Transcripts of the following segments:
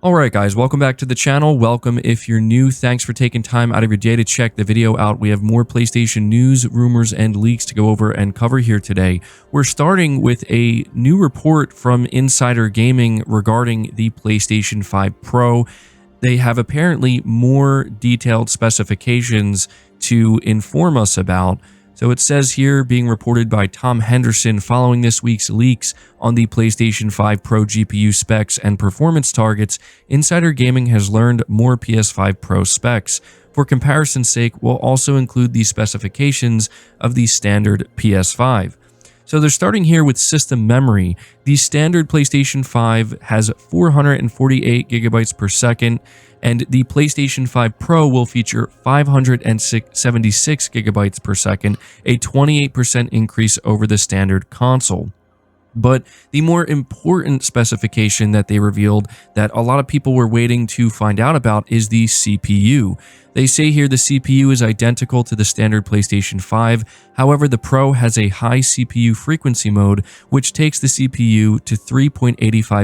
Alright guys, welcome back to the channel. Welcome if you're new. Thanks for taking time out of your day to check the video out. We have more PlayStation news, rumors, and leaks to go over and cover here today. We're starting with a new report from Insider Gaming regarding the PlayStation 5 Pro. They have apparently more detailed specifications to inform us about. So it says here, being reported by Tom Henderson, following this week's leaks on the PlayStation 5 Pro GPU specs and performance targets, Insider Gaming has learned more PS5 Pro specs. For comparison's sake, we'll also include the specifications of the standard PS5. So they're starting here with system memory. The standard PlayStation 5 has 448 gigabytes per second, and the PlayStation 5 Pro will feature 576 gigabytes per second, a 28% increase over the standard console. But the more important specification that they revealed that a lot of people were waiting to find out about is the CPU. They say here the CPU is identical to the standard PlayStation 5, however the Pro has a high CPU frequency mode which takes the CPU to 3.85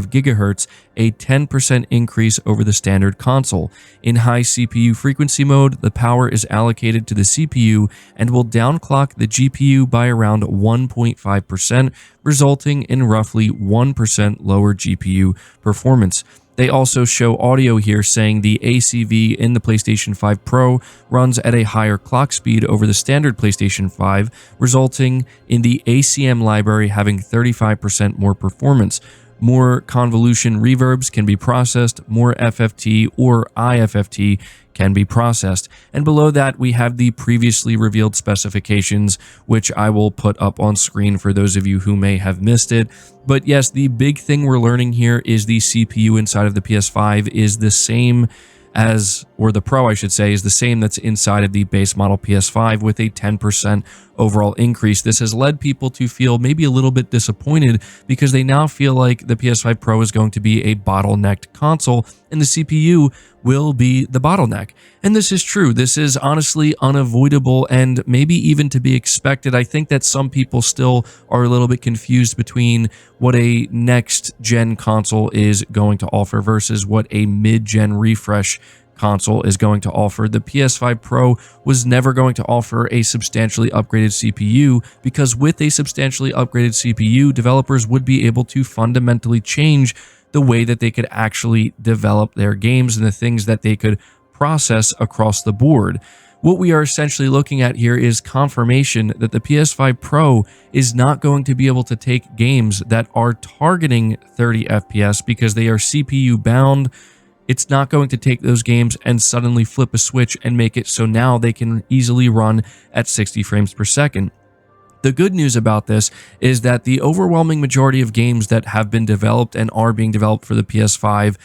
GHz, a 10% increase over the standard console. In high CPU frequency mode, the power is allocated to the CPU and will downclock the GPU by around 1.5%, resulting in roughly 1% lower GPU performance. They also show audio here saying the ACV in the PlayStation 5 Pro runs at a higher clock speed over the standard PlayStation 5, resulting in the ACM library having 35% more performance. More convolution reverbs can be processed, more FFT or IFFT can be processed. And below that, we have the previously revealed specifications, which I will put up on screen for those of you who may have missed it. But yes, the big thing we're learning here is the CPU inside of the PS5 is the same as, or the Pro I should say, is the same that's inside of the base model PS5 with a 10% overall increase. This has led people to feel maybe a little bit disappointed because they now feel like the PS5 Pro is going to be a bottlenecked console and the CPU will be the bottleneck. And this is true. This is honestly unavoidable and maybe even to be expected. I think that some people still are a little bit confused between what a next-gen console is going to offer versus what a mid-gen refresh console is going to offer. The PS5 Pro was never going to offer a substantially upgraded CPU because with a substantially upgraded CPU, developers would be able to fundamentally change the way that they could actually develop their games and the things that they could process across the board. What we are essentially looking at here is confirmation that the PS5 Pro is not going to be able to take games that are targeting 30 FPS because they are CPU bound. It's not going to take those games and suddenly flip a switch and make it so now they can easily run at 60 frames per second. The good news about this is that the overwhelming majority of games that have been developed and are being developed for the PS5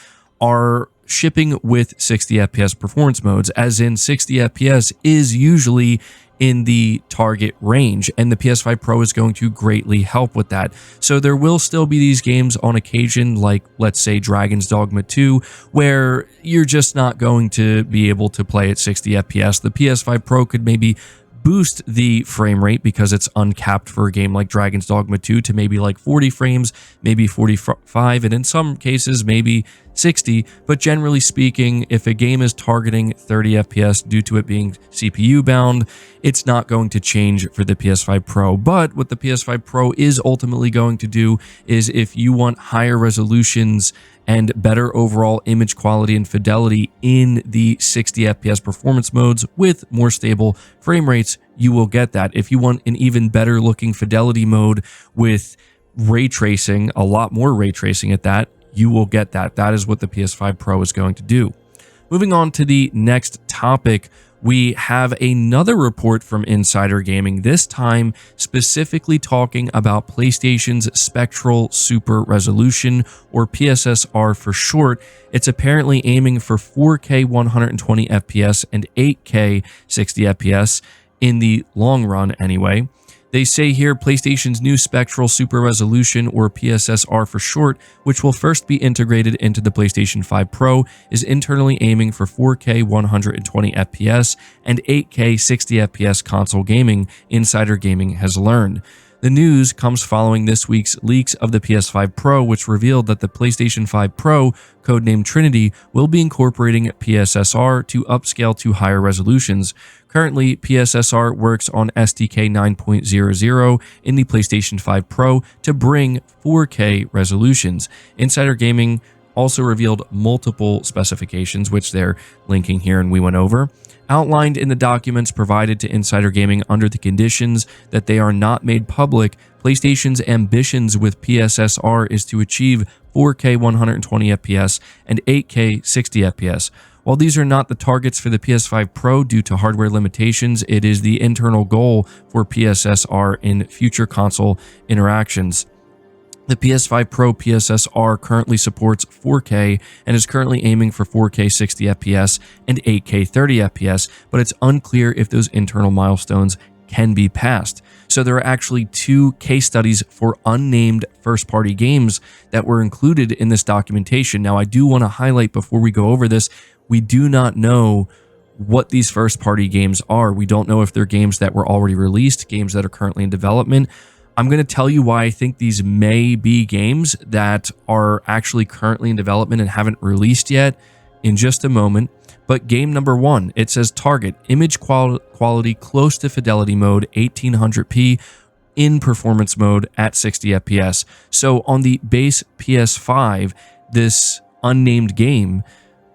are shipping with 60 FPS performance modes, as in 60 FPS is usually in the target range, and the PS5 Pro is going to greatly help with that. So there will still be these games on occasion, like let's say Dragon's Dogma 2, where you're just not going to be able to play at 60 FPS. The PS5 Pro could maybe boost the frame rate because it's uncapped for a game like Dragon's Dogma 2 to maybe like 40 frames, maybe 45, and in some cases maybe 60, but generally speaking, if a game is targeting 30 FPS due to it being CPU bound, it's not going to change for the PS5 Pro. But what the PS5 Pro is ultimately going to do is if you want higher resolutions and better overall image quality and fidelity in the 60 FPS performance modes with more stable frame rates, you will get that. If you want an even better looking fidelity mode with ray tracing, a lot more ray tracing at that, you will get that. That is what the PS5 Pro is going to do. Moving on to the next topic, we have another report from Insider Gaming, this time specifically talking about PlayStation's Spectral Super resolution, or PSSR for short. It's apparently aiming for 4K 120 FPS and 8K 60 FPS in the long run anyway. They say here PlayStation's new Spectral Super resolution, or PSSR for short, which will first be integrated into the PlayStation 5 Pro, is internally aiming for 4K 120 FPS and 8K 60 FPS console gaming, Insider Gaming has learned. The news comes following this week's leaks of the PS5 Pro, which revealed that the PlayStation 5 Pro, codenamed Trinity, will be incorporating PSSR to upscale to higher resolutions. Currently, PSSR works on SDK 9.00 in the PlayStation 5 Pro to bring 4K resolutions. Insider Gaming also revealed multiple specifications, which they're linking here and we went over, outlined in the documents provided to Insider Gaming under the conditions that they are not made public. PlayStation's ambitions with PSSR is to achieve 4K 120 FPS and 8K 60 FPS. While these are not the targets for the PS5 Pro due to hardware limitations, it is the internal goal for PSSR in future console interactions. The PS5 Pro PSSR currently supports 4K and is currently aiming for 4K 60 FPS and 8K 30 FPS, but it's unclear if those internal milestones can be passed. So there are actually 2 case studies for unnamed first-party games that were included in this documentation. Now, I do want to highlight before we go over this, we do not know what these first-party games are. We don't know if they're games that were already released, games that are currently in development. I'm going to tell you why I think these may be games that are actually currently in development and haven't released yet in just a moment. But game number 1, it says target image quality close to fidelity mode 1800p in performance mode at 60 FPS. So on the base PS5, this unnamed game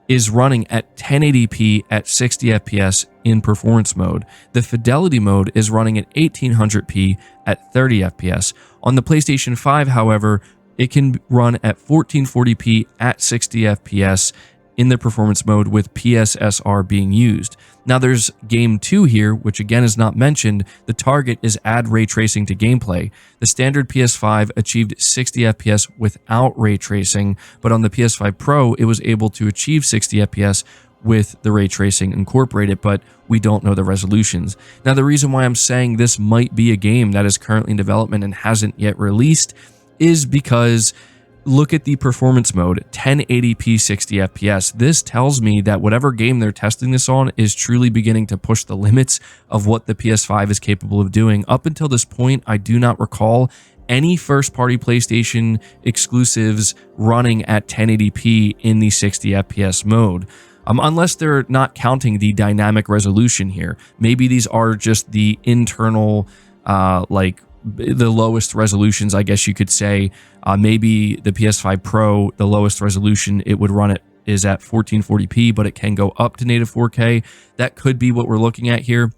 is running at 1080p at 60 FPS in performance mode. The fidelity mode is running at 1800p at 30 FPS. On the PlayStation 5, however, it can run at 1440p at 60 FPS in the performance mode with PSSR being used. Now there's game 2 here, which again is not mentioned. The target is add ray tracing to gameplay. The standard PS5 achieved 60 FPS without ray tracing, but on the PS5 Pro, it was able to achieve 60 FPS with the ray tracing incorporated, but we don't know the resolutions. Now the reason why I'm saying this might be a game that is currently in development and hasn't yet released is because look at the performance mode, 1080p 60 FPS. This tells me that whatever game they're testing this on is truly beginning to push the limits of what the PS5 is capable of doing. Up until this point, I do not recall any first-party PlayStation exclusives running at 1080p in the 60 FPS mode. Unless they're not counting the dynamic resolution here. Maybe these are just the internal, the lowest resolutions, I guess you could say. Maybe the PS5 Pro, the lowest resolution it would run is at 1440p, but it can go up to native 4K. That could be what we're looking at here.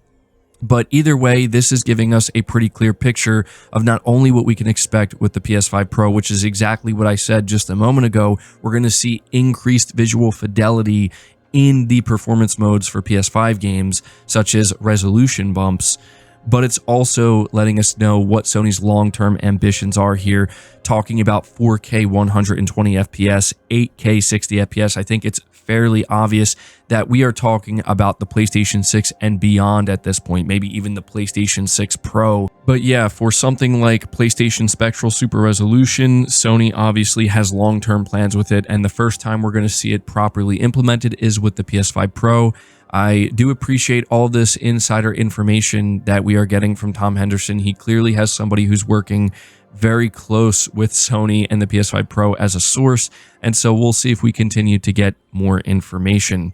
But either way, this is giving us a pretty clear picture of not only what we can expect with the PS5 Pro, which is exactly what I said just a moment ago. We're going to see increased visual fidelity in the performance modes for PS5 games, such as resolution bumps. But it's also letting us know what Sony's long-term ambitions are here, talking about 4K 120 FPS, 8K 60 FPS. I think it's fairly obvious that we are talking about the PlayStation 6 and beyond at this point, maybe even the PlayStation 6 Pro. But yeah, for something like PlayStation Spectral Super Resolution, Sony obviously has long-term plans with it, and the first time we're going to see it properly implemented is with the PS5 Pro. I do appreciate all this insider information that we are getting from Tom Henderson. He clearly has somebody who's working very close with Sony and the PS5 Pro as a source, and so we'll see if we continue to get more information.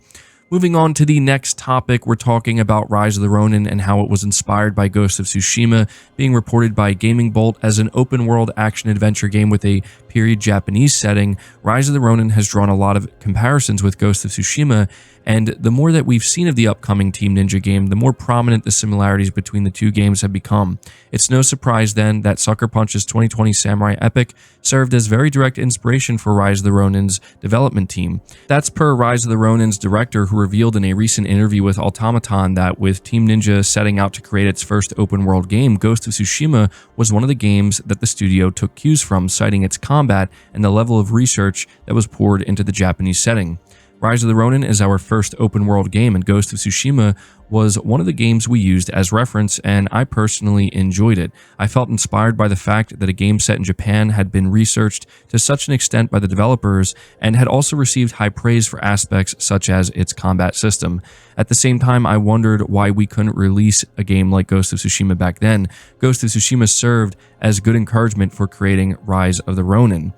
Moving on to the next topic, we're talking about Rise of the Ronin and how it was inspired by Ghost of Tsushima, being reported by Gaming Bolt as an open-world action-adventure game with a period Japanese setting. Rise of the Ronin has drawn a lot of comparisons with Ghost of Tsushima, and the more that we've seen of the upcoming Team Ninja game, the more prominent the similarities between the two games have become. It's no surprise then that Sucker Punch's 2020 Samurai Epic served as very direct inspiration for Rise of the Ronin's development team. That's per Rise of the Ronin's director, who revealed in a recent interview with Automaton that with Team Ninja setting out to create its first open-world game, Ghost of Tsushima was one of the games that the studio took cues from, citing its combat and the level of research that was poured into the Japanese setting. Rise of the Ronin is our first open world game, and Ghost of Tsushima was one of the games we used as reference, and I personally enjoyed it. I felt inspired by the fact that a game set in Japan had been researched to such an extent by the developers and had also received high praise for aspects such as its combat system. At the same time, I wondered why we couldn't release a game like Ghost of Tsushima back then. Ghost of Tsushima served as good encouragement for creating Rise of the Ronin.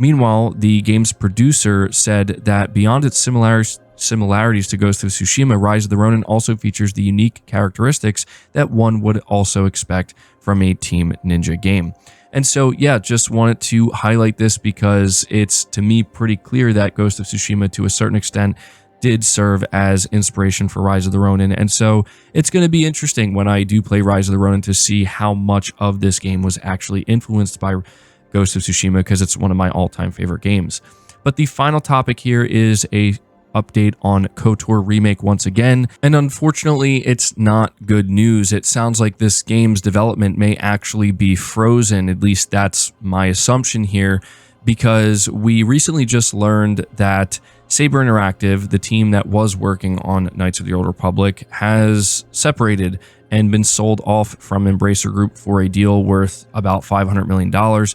Meanwhile, the game's producer said that beyond its similarities to Ghost of Tsushima, Rise of the Ronin also features the unique characteristics that one would also expect from a Team Ninja game. And so, yeah, just wanted to highlight this because it's, to me, pretty clear that Ghost of Tsushima, to a certain extent, did serve as inspiration for Rise of the Ronin. And so it's going to be interesting when I do play Rise of the Ronin to see how much of this game was actually influenced by Ghost of Tsushima, because it's one of my all-time favorite games. But the final topic here is a update on KOTOR Remake once again, and unfortunately it's not good news. It sounds like this game's development may actually be frozen, at least that's my assumption here, because we recently just learned that Saber Interactive, the team that was working on Knights of the Old Republic, has separated and been sold off from Embracer Group for a deal worth about $500 million.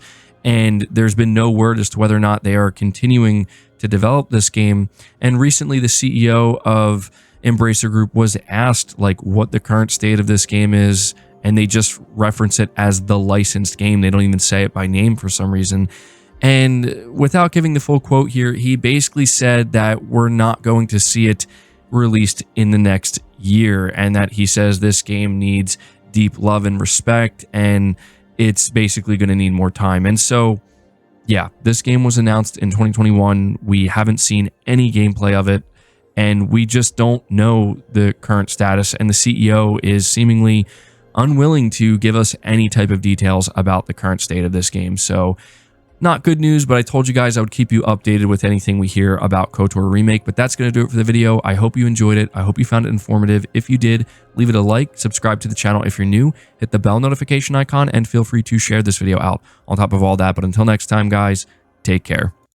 And there's been no word as to whether or not they are continuing to develop this game. And recently, the CEO of Embracer Group was asked what the current state of this game is, and they just reference it as the licensed game. They don't even say it by name for some reason. And without giving the full quote here, he basically said that we're not going to see it released in the next year, and that he says this game needs deep love and respect, and it's basically going to need more time. And so, yeah, this game was announced in 2021. We haven't seen any gameplay of it, and we just don't know the current status, and the CEO is seemingly unwilling to give us any type of details about the current state of this game. So, not good news, but I told you guys I would keep you updated with anything we hear about KOTOR Remake. But that's going to do it for the video. I hope you enjoyed it. I hope you found it informative. If you did, leave it a like, subscribe to the channel if you're new, hit the bell notification icon, and feel free to share this video out on top of all that. But until next time, guys, take care.